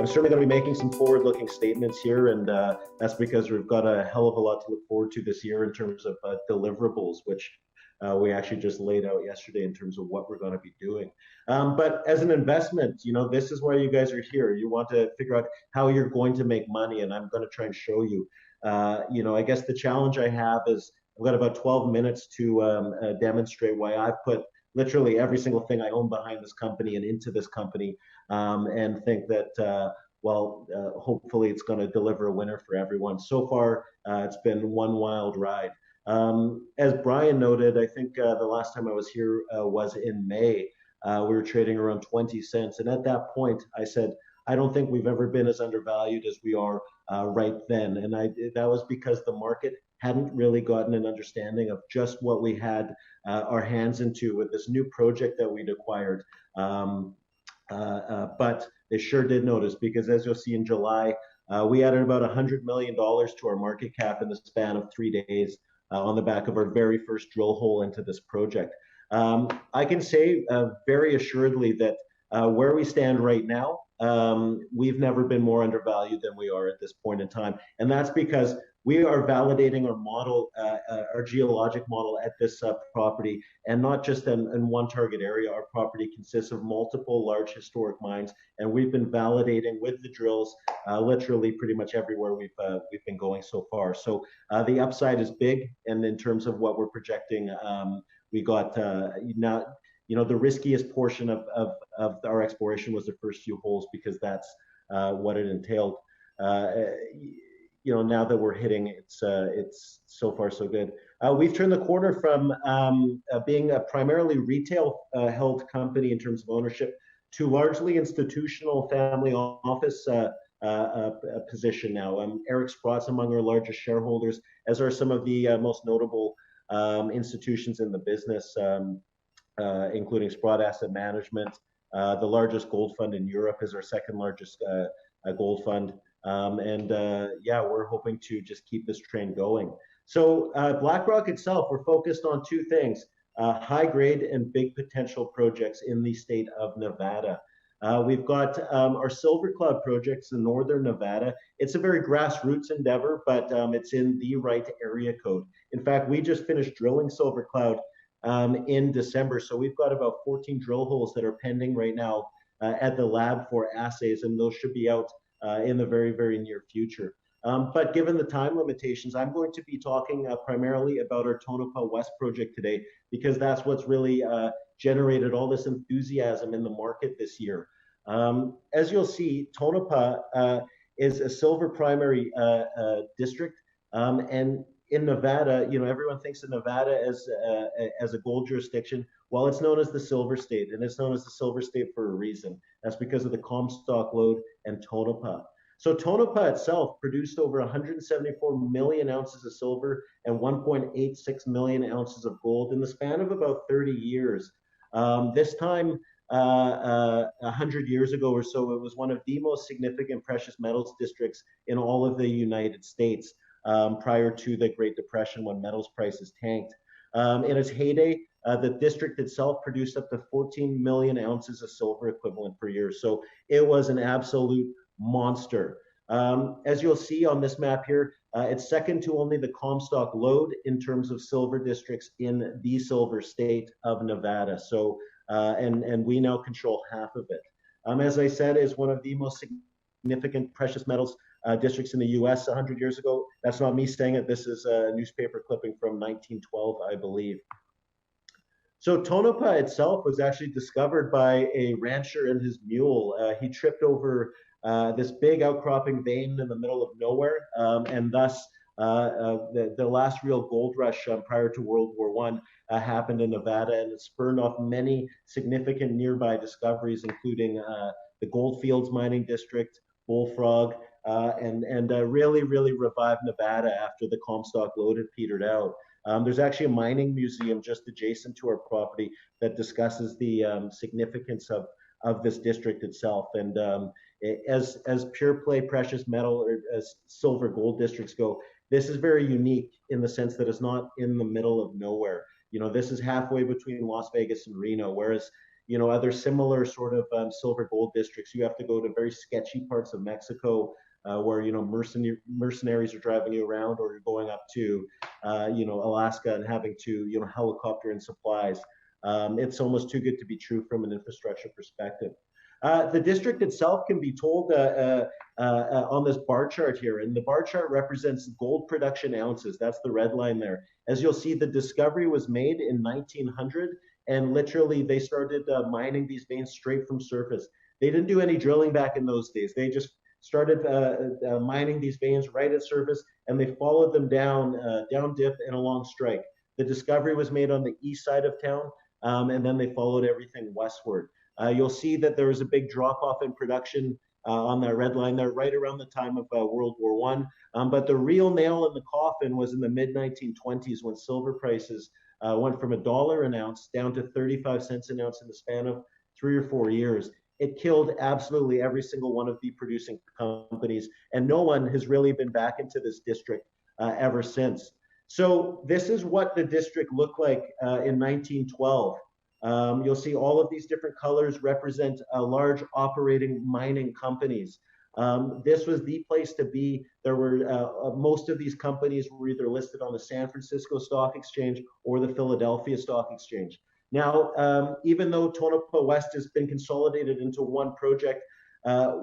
I'm certainly going to be making some forward-looking statements here, and that's because we've got a hell of a lot to look forward to this year in terms of deliverables, which we actually just laid out yesterday in terms of what we're going to be doing. But as an investment, this is why you guys are here. You want to figure out how you're going to make money, and I'm going to try and show you. I guess the challenge I have is I've got about 12 minutes to demonstrate why I've put literally every single thing I own behind this company and into this company, and think that, hopefully it's going to deliver a winner for everyone. So far, it's been one wild ride. As Brian noted, I think the last time I was here was in May. We were trading around 20 cents. And at that point, I said, I don't think we've ever been as undervalued as we are right then. And that was because the market hadn't really gotten an understanding of just what we had our hands into with this new project that we'd acquired. But they sure did notice, because as you'll see in July, we added about $100 million to our market cap in the span of 3 days on the back of our very first drill hole into this project. I can say very assuredly that where we stand right now, we've never been more undervalued than we are at this point in time. And that's because we are validating our model, our geologic model at this property, and not just in one target area. Our property consists of multiple large historic mines, and we've been validating with the drills literally pretty much everywhere we've been going so far. So the upside is big, and in terms of what we're projecting, we got now. The riskiest portion of our exploration was the first few holes, because that's what it entailed. Now that we're hitting, it's so far so good. We've turned the corner from being a primarily retail held company in terms of ownership to largely institutional family office position now. Eric Sprott's among our largest shareholders, as are some of the most notable institutions in the business, including Sprott Asset Management. The largest gold fund in Europe is our second largest gold fund. We're hoping to just keep this train going. So Blackrock itself, we're focused on two things: high grade and big potential projects in the state of Nevada. We've got our Silver Cloud projects in northern Nevada. It's a very grassroots endeavor, but it's in the right area code. In fact, we just finished drilling Silver Cloud in December. So we've got about 14 drill holes that are pending right now at the lab for assays, and those should be out in the very, very near future. But given the time limitations, I'm going to be talking primarily about our Tonopah West project today, because that's what's really generated all this enthusiasm in the market this year. As you'll see, Tonopah is a silver primary district, and in Nevada, everyone thinks of Nevada as a gold jurisdiction. Well, it's known as the Silver State, and it's known as the Silver State for a reason. That's because of the Comstock lode and Tonopah. So Tonopah itself produced over 174 million ounces of silver and 1.86 million ounces of gold in the span of about 30 years. This time, 100 years ago or so, it was one of the most significant precious metals districts in all of the United States prior to the Great Depression, when metals prices tanked. In its heyday, the district itself produced up to 14 million ounces of silver equivalent per year. So it was an absolute monster. As you'll see on this map here, it's second to only the Comstock lode in terms of silver districts in the Silver State of Nevada. So, and we now control half of it. As I said, is one of the most significant precious metals districts in the U.S. 100 years ago. That's not me saying it. This is a newspaper clipping from 1912, I believe. So Tonopah itself was actually discovered by a rancher and his mule. He tripped over this big outcropping vein in the middle of nowhere, and thus the last real gold rush prior to World War I happened in Nevada, and it spurned off many significant nearby discoveries, including the Goldfields Mining District, Bullfrog, and really, really revived Nevada after the Comstock lode had petered out. There's actually a mining museum just adjacent to our property that discusses the significance of this district itself. And as pure play precious metal or as silver gold districts go, this is very unique in the sense that it's not in the middle of nowhere. This is halfway between Las Vegas and Reno, whereas other similar sort of silver gold districts. You have to go to very sketchy parts of Mexico where mercenaries are driving you around, or you're going up to Alaska and having to helicopter in supplies. It's almost too good to be true from an infrastructure perspective. The district itself can be told on this bar chart here, and the bar chart represents gold production ounces. That's the red line there. As you'll see, the discovery was made in 1900, and literally they started mining these veins straight from surface. They didn't do any drilling back in those days. They just started mining these veins right at surface, and they followed them down dip and along strike. The discovery was made on the east side of town, and then they followed everything westward. You'll see that there was a big drop off in production on that red line there, right around the time of World War I. But the real nail in the coffin was in the mid 1920s, when silver prices went from $1 an ounce down to 35 cents an ounce in the span of 3 or 4 years. It killed absolutely every single one of the producing companies, and no one has really been back into this district ever since. So this is what the district looked like in 1912. You'll see all of these different colors represent large operating mining companies. This was the place to be. There were most of these companies were either listed on the San Francisco Stock Exchange or the Philadelphia Stock Exchange. Now, even though Tonopah West has been consolidated into one project,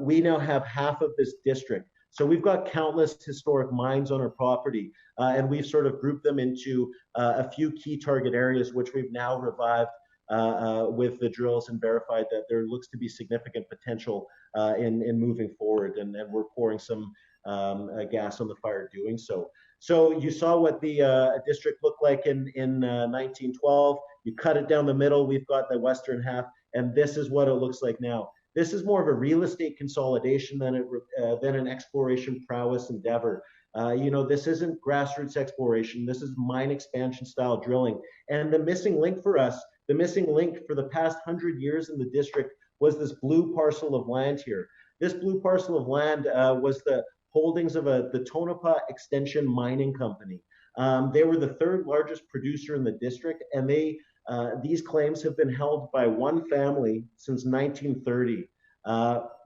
we now have half of this district. So we've got countless historic mines on our property, and we've sort of grouped them into a few key target areas, which we've now revived with the drills and verified that there looks to be significant potential in moving forward, and we're pouring some gas on the fire doing so. So you saw what the district looked like in 1912. You cut it down the middle, we've got the western half, and this is what it looks like now. This is more of a real estate consolidation than an exploration prowess endeavor. This isn't grassroots exploration. This is mine expansion style drilling. And the missing link for us, the missing link for the past 100 years in the district, was this blue parcel of land here. This blue parcel of land was the holdings of the Tonopah Extension Mining Company. They were the third largest producer in the district, and these claims have been held by one family since 1930.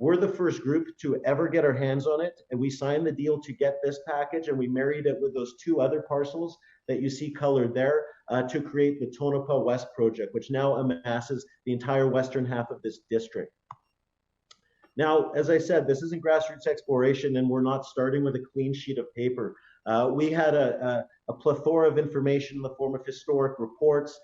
We're the first group to ever get our hands on it, and we signed the deal to get this package, and we married it with those two other parcels that you see colored there to create the Tonopah West project, which now amasses the entire western half of this district. Now, as I said, this isn't grassroots exploration, and we're not starting with a clean sheet of paper. We had a plethora of information in the form of historic reports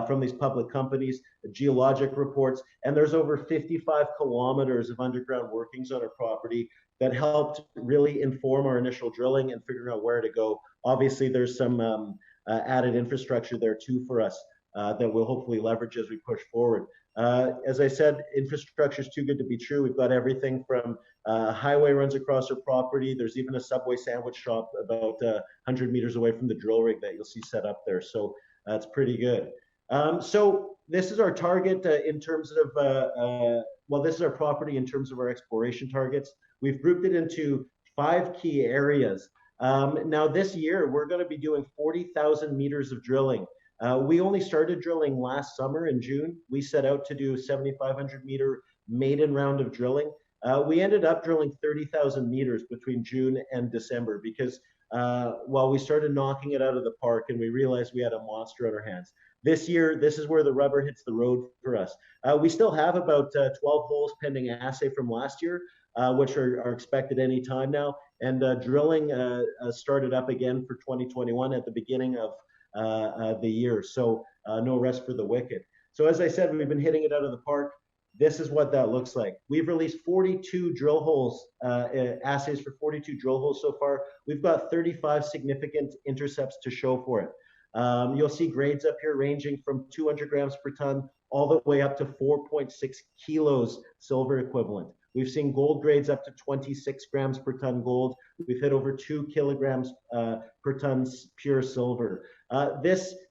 from these public companies, geologic reports, and there's over 55 kilometers of underground workings on our property that helped really inform our initial drilling and figuring out where to go. Obviously, there's some added infrastructure there too for us that we'll hopefully leverage as we push forward. As I said, infrastructure is too good to be true. We've got everything from highway runs across our property. There's even a Subway sandwich shop about 100 meters away from the drill rig that you'll see set up there. So that's pretty good. So this is our target in terms of, this is our property in terms of our exploration targets. We've grouped it into 5 key areas. Now this year, we're going to be doing 40,000 meters of drilling. We only started drilling last summer in June. We set out to do a 7,500 meter maiden round of drilling. We ended up drilling 30,000 meters between June and December because we started knocking it out of the park and we realized we had a monster on our hands. This year, this is where the rubber hits the road for us. We still have about 12 holes pending assay from last year, which are expected any time now. And drilling started up again for 2021 at the beginning of the year. So no rest for the wicked. So as I said, we've been hitting it out of the park. This is what that looks like. We've released 42 drill holes, assays for 42 drill holes so far. We've got 35 significant intercepts to show for it. You'll see grades up here ranging from 200 grams per ton all the way up to 4.6 kilos silver equivalent. We've seen gold grades up to 26 grams per ton gold. We've hit over 2 kilograms per ton pure silver.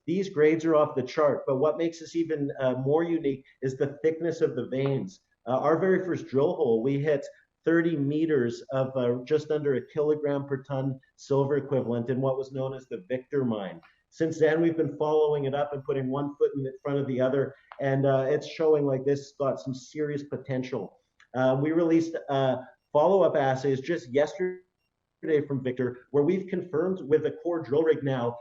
These grades are off the chart, but what makes us even more unique is the thickness of the veins. Our very first drill hole, we hit 30 meters of just under 1 kilogram per ton silver equivalent in what was known as the Victor mine. Since then, we've been following it up and putting one foot in front of the other, and it's showing like this got some serious potential. We released follow-up assays just yesterday from Victor, where we've confirmed with a core drill rig now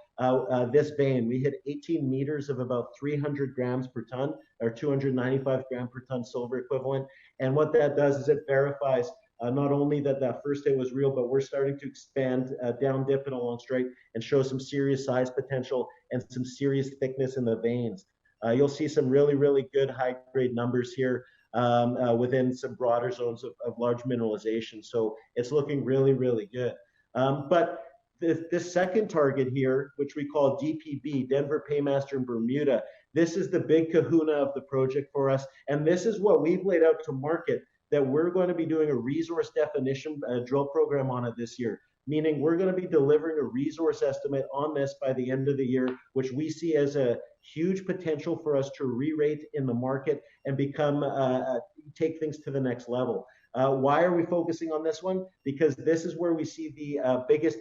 this vein. We hit 18 meters of about 300 grams per ton, or 295 gram per ton silver equivalent. And what that does is it verifies not only that that first hit was real, but we're starting to expand down dip and along strike and show some serious size potential and some serious thickness in the veins. You'll see some really, really good high grade numbers here within some broader zones of large mineralization. So it's looking really, really good. But this second target here, which we call DPB, Denver Paymaster in Bermuda, this is the big kahuna of the project for us. And this is what we've laid out to market, that we're going to be doing a resource definition drill program on it this year. Meaning we're going to be delivering a resource estimate on this by the end of the year, which we see as a huge potential for us to re-rate in the market and become take things to the next level. Why are we focusing on this one? Because this is where we see the biggest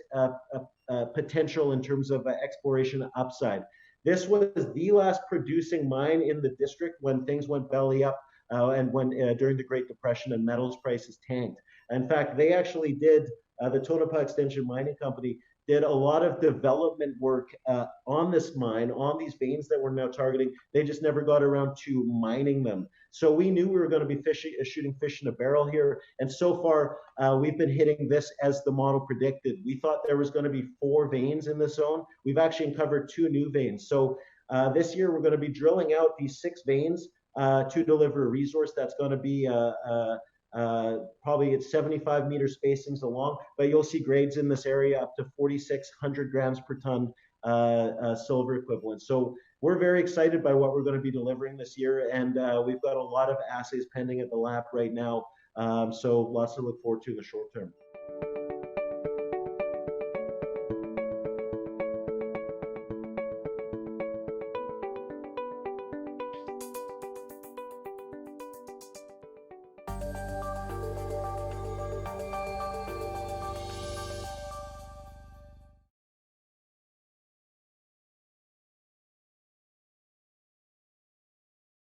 potential in terms of exploration upside. This was the last producing mine in the district when things went belly up and when during the Great Depression and metals prices tanked. In fact, they actually did, the Tonopah Extension Mining Company did a lot of development work on this mine, on these veins that we're now targeting. They just never got around to mining them. So we knew we were going to be shooting fish in a barrel here. And so far, we've been hitting this as the model predicted. We thought there was going to be 4 veins in this zone. We've actually uncovered 2 new veins. So this year, we're going to be drilling out these 6 veins to deliver a resource that's going to be probably at 75 meter spacings along, but you'll see grades in this area up to 4,600 grams per ton silver equivalent. So we're very excited by what we're going to be delivering this year, and we've got a lot of assays pending at the lab right now. So lots to look forward to in the short term.